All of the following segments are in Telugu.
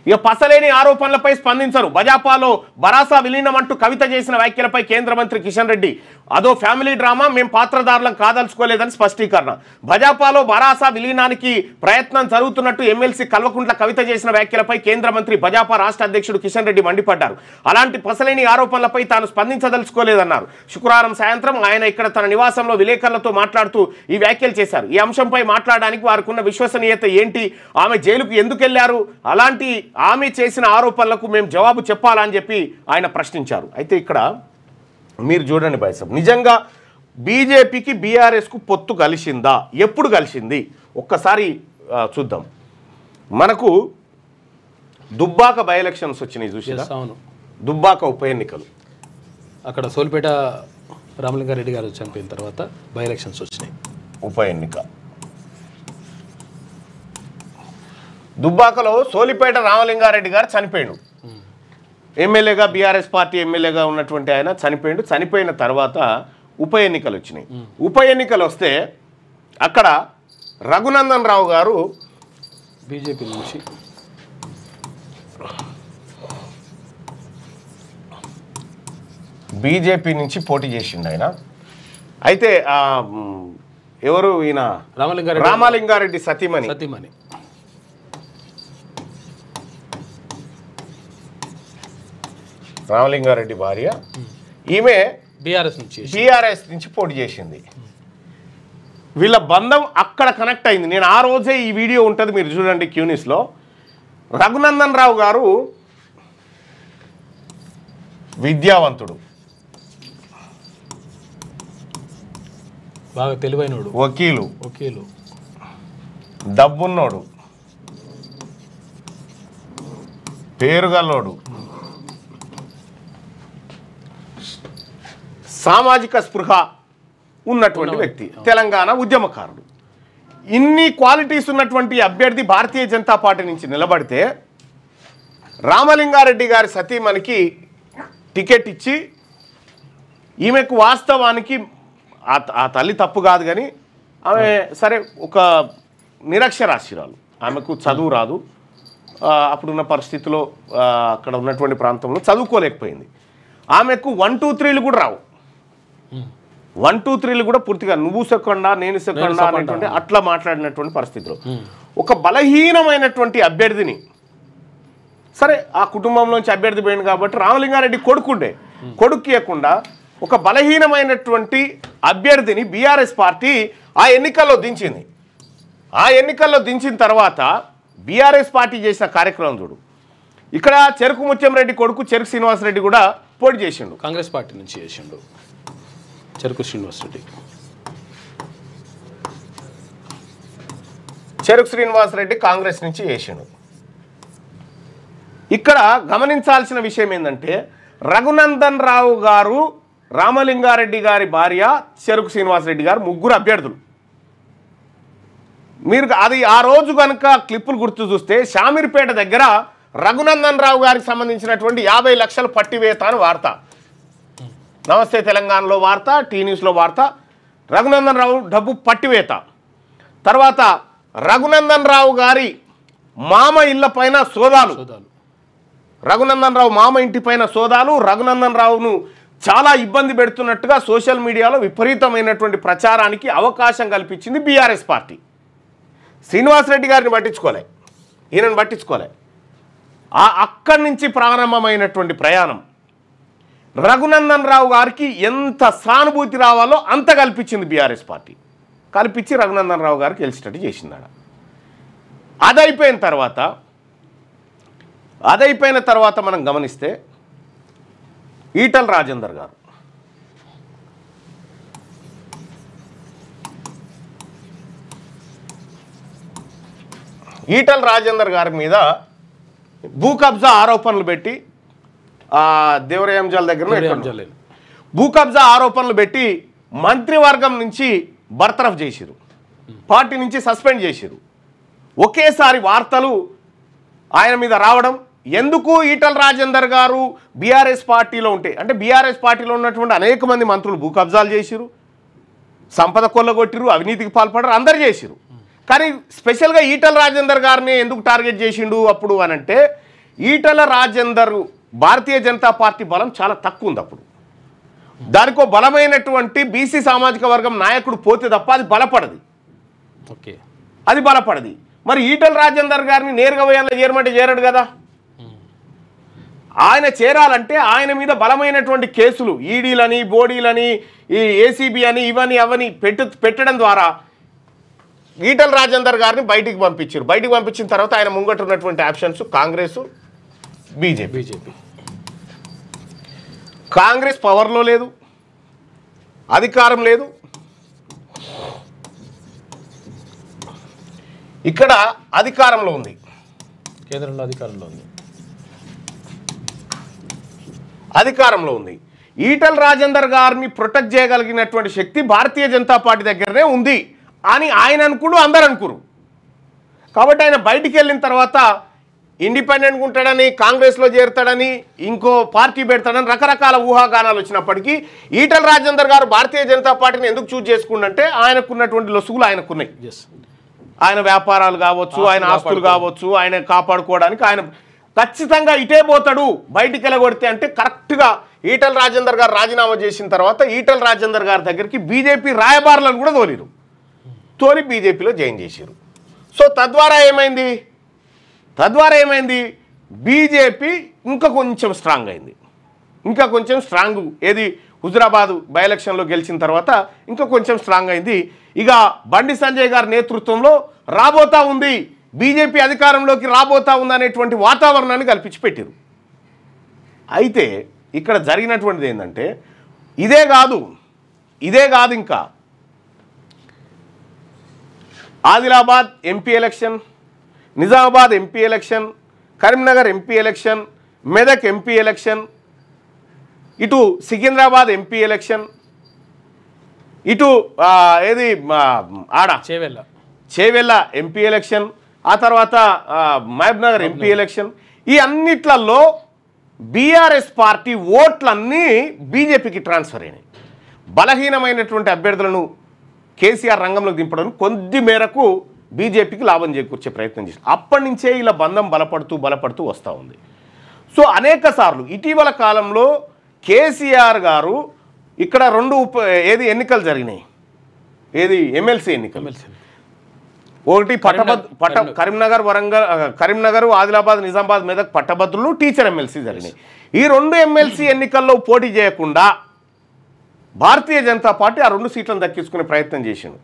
ఇక పసలేని ఆరోపణలపై స్పందించరు. భాజపాలో భరాసా విలీనం అంటూ కవిత చేసిన వ్యాఖ్యలపై కేంద్ర మంత్రి కిషన్ రెడ్డి అదో ఫ్యామిలీ డ్రామా, మేము పాత్రధారులం కాదలుచుకోలేదని స్పష్టీకరణ. భాజపాలో భరాసా విలీనానికి ప్రయత్నం జరుగుతున్నట్టు ఎమ్మెల్సీ కల్వకుంట్ల కవిత చేసిన వ్యాఖ్యలపై కేంద్ర మంత్రి భాజపా రాష్ట్ర అధ్యక్షుడు కిషన్ రెడ్డి మండిపడ్డారు. అలాంటి పసలేని ఆరోపణలపై తాను స్పందించదలుచుకోలేదన్నారు. శుక్రవారం సాయంత్రం ఆయన ఇక్కడ తన నివాసంలో విలేకరులతో మాట్లాడుతూ ఈ వ్యాఖ్యలు చేశారు. ఈ అంశంపై మాట్లాడడానికి వారికి ఉన్న విశ్వసనీయత ఏంటి, ఆమె జైలుకు ఎందుకు వెళ్లారు, అలాంటి ఆమె చేసిన ఆరోపణలకు మేము జవాబు చెప్పాలని చెప్పి ఆయన ప్రశ్నించారు. అయితే ఇక్కడ మీరు చూడండి బాయ్సాబ్, నిజంగా బీజేపీకి బీఆర్ఎస్కు పొత్తు కలిసిందా, ఎప్పుడు కలిసింది ఒక్కసారి చూద్దాం. మనకు దుబ్బాక బై ఎలక్షన్స్ వచ్చినాయి చూసినా, దుబ్బాక ఉప ఎన్నికలు, అక్కడ సోలిపేట రామలింగారెడ్డి గారు చనిపోయిన తర్వాత బై ఎలక్షన్స్ వచ్చినాయి. ఉప ఎన్నిక దుబ్బాకలో సోలిపేట రామలింగారెడ్డి గారు చనిపోయాడు. ఎమ్మెల్యేగా బీఆర్ఎస్ పార్టీ ఎమ్మెల్యేగా ఉన్నటువంటి ఆయన చనిపోయాడు. చనిపోయిన తర్వాత ఉప ఎన్నికలు వచ్చినాయి. ఉప ఎన్నికలు వస్తే అక్కడ రఘునందన్ రావు గారు బీజేపీ నుంచి పోటీ చేసిండు ఆయన. అయితే ఎవరు ఈయన రామలింగారెడ్డి సతీమణి రామలింగారెడ్డి భార్య, ఈమె బీఆర్ఎస్ నుంచి పోటీ చేసింది. వీళ్ళ బంధం అక్కడ కనెక్ట్ అయింది. నేను ఆ రోజే ఈ వీడియో ఉంటుంది, మీరు చూడండి క్యూనిస్లో. రఘునందన్ రావు గారు విద్యావంతుడు, బాగా తెలివైనడు, వకీలు, డబ్బున్నోడు, పేరుగల్లోడు, సామాజిక స్పృహ ఉన్నటువంటి వ్యక్తి, తెలంగాణ ఉద్యమకారుడు. ఇన్ని క్వాలిటీస్ ఉన్నటువంటి అభ్యర్థి భారతీయ జనతా పార్టీ నుంచి నిలబడితే రామలింగారెడ్డి గారి సతీమణికి టికెట్ ఇచ్చి, ఈమెకు వాస్తవానికి ఆ తల్లి తప్పు కాదు కానీ ఆమె సరే ఒక నిరక్షరాస్యురాలు, ఆమెకు చదువు రాదు. అప్పుడున్న పరిస్థితిలో అక్కడ ఉన్నటువంటి ప్రాంతంలో చదువుకోలేకపోయింది. ఆమెకు 1, 2, 3లు కూడా రావు. 1, 2, 3లు కూడా పూర్తిగా నువ్వు సెకండా నేను సెకండా అనేటువంటి అట్లా మాట్లాడినటువంటి పరిస్థితిలో ఒక బలహీనమైనటువంటి అభ్యర్థిని, సరే ఆ కుటుంబంలోంచి అభ్యర్థి పోయింది కాబట్టి రామలింగారెడ్డి కొడుకు ఇవ్వకుండా ఒక బలహీనమైనటువంటి అభ్యర్థిని బీఆర్ఎస్ పార్టీ ఆ ఎన్నికల్లో దించింది. ఆ ఎన్నికల్లో దించిన తర్వాత బీఆర్ఎస్ పార్టీ చేసిన కార్యక్రమం చూడు. ఇక్కడ చెరుకు ముత్యంరెడ్డి కొడుకు చెరుకు శ్రీనివాసరెడ్డి కూడా పోటీ చేసిండు, కాంగ్రెస్ పార్టీ నుంచి చేసిండు. చెరుకు శ్రీనివాసరెడ్డి కాంగ్రెస్ నుంచి చేసిండు. ఇక్కడ గమనించాల్సిన విషయం ఏంటంటే రఘునందన్ రావు గారు, రామలింగారెడ్డి గారి భార్య చెరుకు శ్రీనివాసరెడ్డి గారు ముగ్గురు అభ్యర్థులు. మీరు అది ఆ రోజు కనుక క్లిప్పులు గుర్తు చూస్తే షామీర్పేట దగ్గర రఘునందన్ రావు గారికి సంబంధించినటువంటి 50 లక్షలు పట్టివేత అని వార్త, నమస్తే తెలంగాణలో వార్త, టీ న్యూస్లో వార్త. రఘునందన్ రావు డబ్బు పట్టివేత. తర్వాత రఘునందన్ రావు గారి మామ ఇళ్ల పైన సోదాలు, రఘునందన్ రావు మామ ఇంటి పైన సోదాలు, రఘునందన్ రావును చాలా ఇబ్బంది పెడుతున్నట్టుగా సోషల్ మీడియాలో విపరీతమైనటువంటి ప్రచారానికి అవకాశం కల్పించింది బీఆర్ఎస్ పార్టీ. శ్రీనివాసరెడ్డి గారిని పట్టించుకోలే, ఈయనను పట్టించుకోలే. అక్కడి నుంచి ప్రారంభమైనటువంటి ప్రయాణం రఘునందన్ రావు గారికి ఎంత సానుభూతి రావాలో అంత కల్పించింది బీఆర్ఎస్ పార్టీ. కల్పించి రఘునందన్ రావు గారికి గెలిచేటట్టు చేసిందాడ. అదైపోయిన తర్వాత మనం గమనిస్తే ఈటల రాజేందర్ గారు, ఈటల రాజేందర్ గారి మీద భూ కబ్జా ఆరోపణలు పెట్టి దేవరయంజల్ దగ్గర భూ కబ్జా ఆరోపణలు పెట్టి మంత్రివర్గం నుంచి బర్తరఫ్ చేసిరు, పార్టీ నుంచి సస్పెండ్ చేసిరు. ఒకేసారి వార్తలు ఆయన మీద రావడం. ఎందుకు ఈటల రాజేందర్ గారు బీఆర్ఎస్ పార్టీలో ఉంటే, అంటే బీఆర్ఎస్ పార్టీలో ఉన్నటువంటి అనేక మంది మంత్రులు భూ కబ్జాలు చేసిరు, సంపద కొల్లగొట్టిరు, అవినీతికి పాల్పడరు, అందరు చేసిరు. కానీ స్పెషల్గా ఈటల రాజేందర్ గారిని ఎందుకు టార్గెట్ చేసిండు అప్పుడు అనంటే, ఈటల రాజేందర్ భారతీయ జనతా పార్టీ బలం చాలా తక్కువ ఉంది అప్పుడు. దానికో బలమైనటువంటి బీసీ సామాజిక వర్గం నాయకుడు పోతే తప్ప అది బలపడది. ఓకే, అది బలపడది. మరి ఈటల రాజేందర్ గారిని నేరుగా వేయాలని చేరమంటే చేరడు కదా. ఆయన చేరాలంటే ఆయన మీద బలమైనటువంటి కేసులు, ఈడీలని, బోడీలని, ఈ ఏసీబీ అని, ఇవని అవని పెట్టడం ద్వారా ఈటల రాజేందర్ గారిని బయటికి పంపించారు. బయటికి పంపించిన తర్వాత ఆయన ముంగట ఉన్నటువంటి ఆప్షన్స్ కాంగ్రెస్, బీజేపీ. కాంగ్రెస్ పవర్లో లేదు, అధికారం లేదు. ఇక్కడ అధికారంలో ఉంది, కేంద్రంలో అధికారంలో ఉంది. ఈటల రాజేందర్ గారిని ప్రొటెక్ట్ చేయగలిగినటువంటి శక్తి భారతీయ జనతా పార్టీ దగ్గరనే ఉంది అని ఆయన అనుకుడు, అందరు అనుకురు. కాబట్టి ఆయన బయటికి వెళ్ళిన తర్వాత ఇండిపెండెంట్గా ఉంటాడని, కాంగ్రెస్లో చేరుతాడని, ఇంకో పార్టీ పెడతాడని రకరకాల ఊహాగానాలు వచ్చినప్పటికీ ఈటల రాజేందర్ గారు భారతీయ జనతా పార్టీని ఎందుకు చూజ్ చేసుకుంటే ఆయనకున్నటువంటి లొసుగులు ఆయనకున్నాయి. ఆయన వ్యాపారాలు కావచ్చు, ఆయన ఆస్తులు కావచ్చు, ఆయన కాపాడుకోవడానికి ఆయన ఖచ్చితంగా ఇటే పోతాడు. బయటికి వెళ్ళగొడితే అంటే కరెక్ట్గా ఈటల రాజేందర్ గారు రాజీనామా చేసిన తర్వాత ఈటల రాజేందర్ గారి దగ్గరికి బీజేపీ రాయబారులను కూడా తోలి బీజేపీలో జాయిన్ చేశారు. సో తద్వారా ఏమైంది, బీజేపీ ఇంకా కొంచెం స్ట్రాంగ్ అయింది. ఇంకా కొంచెం స్ట్రాంగ్ ఏది హుజురాబాద్ బై ఎలక్షన్లో గెలిచిన తర్వాత ఇంకా కొంచెం స్ట్రాంగ్ అయింది. ఇక బండి సంజయ్ గారి నేతృత్వంలో రాబోతా ఉంది, బీజేపీ అధికారంలోకి రాబోతా ఉంది అనేటువంటి వాతావరణాన్ని కల్పించి పెట్టారు. అయితే ఇక్కడ జరిగినటువంటిది ఏంటంటే ఇదే కాదు ఇంకా Adilabad MP election, Nizamabad MP election, Karimnagar MP election, Medak MP election, ఇటు సికింద్రాబాద్ ఎంపీ ఎలక్షన్, ఇటు ఏది ఆడ చేవెళ్ళ ఎంపీ ఎలక్షన్, ఆ తర్వాత మహబూబ్నగర్ ఎంపీ ఎలక్షన్. ఈ అన్నిట్లలో బీఆర్ఎస్ పార్టీ ఓట్లన్నీ బీజేపీకి ట్రాన్స్ఫర్ అయినాయి. బలహీనమైనటువంటి అభ్యర్థులను కేసీఆర్ రంగంలోకి దింపడం కొద్ది మేరకు బీజేపీకి లాభం చేకూర్చే ప్రయత్నం చేశారు. అప్పటి నుంచే ఇలా బంధం బలపడుతూ వస్తూ ఉంది. సో అనేక సార్లు ఇటీవల కాలంలో కేసీఆర్ గారు ఇక్కడ ఎన్నికలు జరిగినాయి, ఎమ్మెల్సీ ఎన్నికలు. ఒకటి కరీంనగర్, ఆదిలాబాద్, నిజామాబాద్, మెదక్ పట్టభద్రులు, టీచర్ ఎమ్మెల్సీ జరిగినాయి. ఈ 2 ఎమ్మెల్సీ ఎన్నికల్లో పోటీ చేయకుండా భారతీయ జనతా పార్టీ ఆ 2 సీట్లను దక్కించుకునే ప్రయత్నం చేసింది.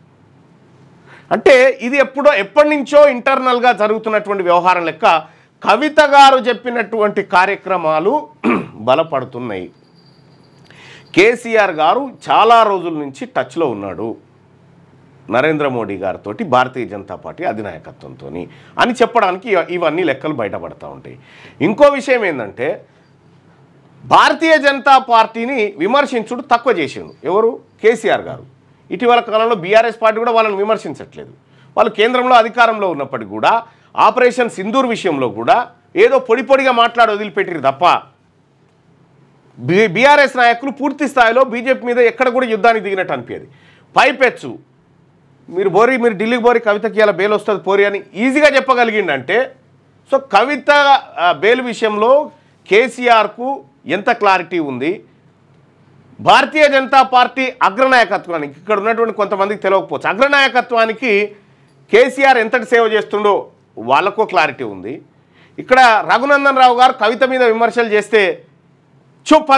అంటే ఇది ఎప్పటి నుంచో ఇంటర్నల్గా జరుగుతున్నటువంటి వ్యవహారం లెక్క కవిత గారు చెప్పినటువంటి కార్యక్రమాలు బలపడుతున్నాయి. కేసీఆర్ గారు చాలా రోజుల నుంచి టచ్లో ఉన్నాడు నరేంద్ర మోడీ గారితో, భారతీయ జనతా పార్టీ అధినాయకత్వంతో అని చెప్పడానికి ఇవన్నీ లెక్కలు బయటపడతా ఉంటాయి. ఇంకో విషయం ఏంటంటే భారతీయ జనతా పార్టీని విమర్శించుడు తక్కువ చేసిండు ఎవరు, కేసీఆర్ గారు. ఇటీవల కాలంలో బీఆర్ఎస్ పార్టీ కూడా వాళ్ళని విమర్శించట్లేదు. వాళ్ళు కేంద్రంలో అధికారంలో ఉన్నప్పటికీ కూడా ఆపరేషన్ సింధూర్ విషయంలో కూడా ఏదో పొడిగా మాట్లాడి వదిలిపెట్టిరు తప్ప బీఆర్ఎస్ నాయకులు పూర్తి స్థాయిలో బీజేపీ మీద ఎక్కడ కూడా యుద్ధానికి దిగినట్టు అనిపించేది. పైపెచ్చు మీరు ఢిల్లీకి పోరి కవితకి ఇలా బెయిల్ వస్తుంది పోరి అని ఈజీగా చెప్పగలిగిండంటే, సో కవిత బెయిల్ విషయంలో కేసీఆర్కు ఎంత క్లారిటీ ఉంది, భారతీయ జనతా పార్టీ అగ్రనాయకత్వానికి, ఇక్కడ ఉన్నటువంటి కొంతమందికి తెలియకపోవచ్చు, అగ్రనాయకత్వానికి కేసీఆర్ ఎంతటి సేవ చేస్తుండో వాళ్ళకో క్లారిటీ ఉంది. ఇక్కడ రఘునందన్ రావు గారు కవిత మీద విమర్శలు చేస్తే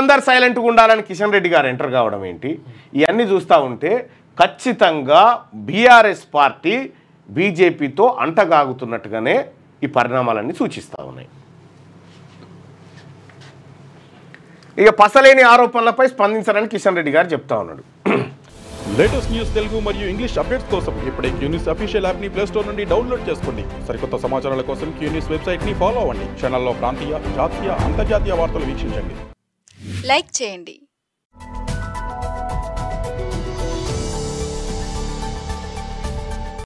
అందరు సైలెంట్గా ఉండాలని కిషన్ రెడ్డి గారు ఎంటర్ కావడం ఏంటి, ఇవన్నీ చూస్తూ ఉంటే ఖచ్చితంగా బీఆర్ఎస్ పార్టీ బీజేపీతో అంటగాగుతున్నట్టుగానే ఈ పరిణామాలన్నీ సూచిస్తూ ఉన్నాయి. ఇక పసలేని ఆరోపణలపై స్పందించాలని కిషన్ రెడ్డి గారు చెప్తా ఉన్నాడు. లేటెస్ట్ న్యూస్ తెలుగు మరియు ఇంగ్లీష్ అప్డేట్స్ కోసం ఇప్పుడే క్యూన్యూస్ అఫీషియల్ యాప్ ని ప్లే స్టోర్ నుండి డౌన్లోడ్ చేసుకోండి. సరికొత్త సమాచారాల కోసం క్యూన్యూస్ వెబ్సైట్ ని ఫాలో అవ్వండి. ఛానల్లో ప్రాంతీయ, జాతీయ, అంతర్జాతీయ వార్తలు వీక్షించండి. లైక్ చేయండి.